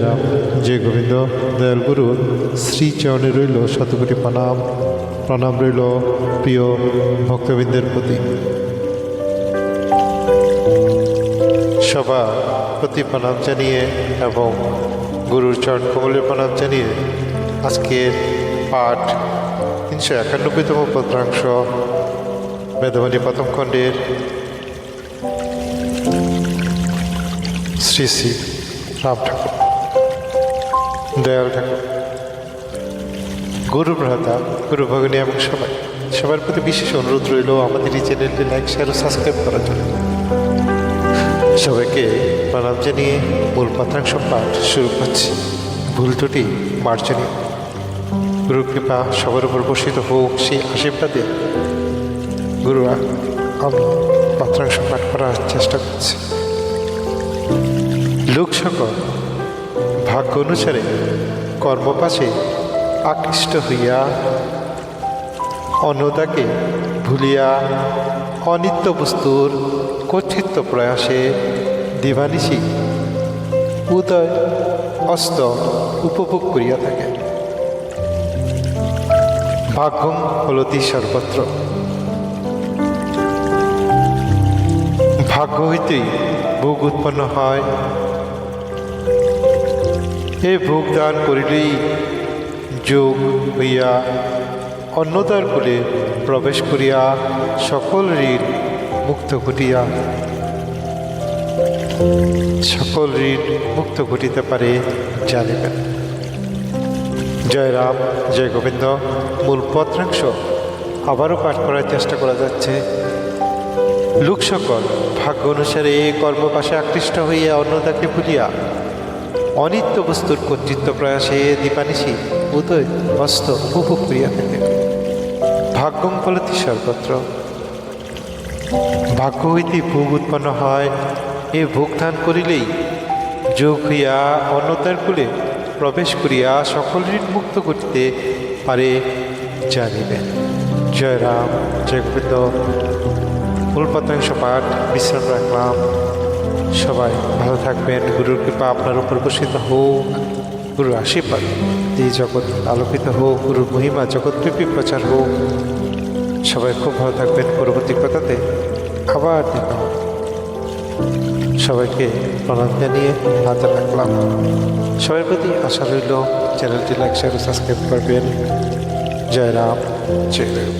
রাম জয় গোবিন্দ দয়াল গুরুর শ্রীচরণে রইল শতকোটি প্রণাম। প্রণাম রইল প্রিয় ভক্তবৃন্দের প্রতি। সবার প্রতি প্রণাম জানিয়ে এবং গুরুর চরণ কমলের প্রণাম জানিয়ে আজকের পাঠ 391তম পত্রাংশ বেদবাণী প্রথম খণ্ডের শ্রী শ্রী রাম ঠাকুর দয়াল ঠাকুর গুরু ভ্রাতা গুরু ভগিনী এবং সবার প্রতি বিশেষ অনুরোধ রইল আমাদের এই চ্যানেলটি লাইক শেয়ার ও সাবস্ক্রাইব করার জন্য। সবাইকে প্রণাম জানিয়ে মূল পত্রাংশ পাঠ শুরু করছি। ভুল ত্রুটি মার্জনীয়। গুরু কৃপা সবার উপর বর্ষিত হোক সেই আশীর্বাদে গুরুরা আমি পত্রাংশ পাঠ করার চেষ্টা করছি। লোক সকল ভাগ্য অনুসারে কর্মপাশে আকৃষ্ট হইয়া অন্নদাকে ভুলিয়া অনিত্য বস্তুর কর্তৃত্ব প্রয়াসে দিবানিশি উদয় অস্ত উপভোগ করিয়া থাকে। ভাগ্যম হলতি সর্বত্র। ভাগ্য হইতেই ভোগ উৎপন্ন হয়। এই ভোগ দান করিলেই যোগ হইয়া অন্নদার কুলে প্রবেশ করিয়া সকল ঋণ মুক্ত ঘটিতে পারে জানিবেন। জয় রাম জয় গোবিন্দ। মূল পত্রাংশ আবারও পাঠ করার চেষ্টা করা যাচ্ছে। লোক সকল ভাগ্য অনুসারে কর্মপাশে আকৃষ্ট হইয়া অন্নদাকে ভুলিয়া অনিত্য বস্তুর কর্তৃত্ব প্রয়াসে দীপানিশি উদয় অস্ত উপভোগ করিয়া থাকে। ভাগ্যম ফলতি সর্বত্র। ভাগ্য হইতে ভোগ উৎপন্ন হয়। এ ভোগ দান করিলেই যোগ হইয়া অন্নদার কুলে প্রবেশ করিয়া সকল ঋণ মুক্ত করিতে পারে জানিবেন। জয় রাম জয় গোবিন্দ। মূল পত্রাংশ পাঠ বিশ্রাম রাখলাম। সবাই ভালো থাকবেন। গুরুর কৃপা আপনার উপর বর্ষিত হোক। গুরুর আশীর্বাদ এই জগৎ আলোকিত হোক। গুরুর মহিমা জগৎব্যাপী প্রচার হোক। সবাই খুব ভালো থাকবেন। পরবর্তী কথাতে আবার দেখা হবে। সবাইকে প্রণাম জানিয়ে হাত রাখলাম। সবার প্রতি আশা রইল চ্যানেলটি লাইক শেয়ার ও সাবস্ক্রাইব করবেন। জয় রাম জয় রাম।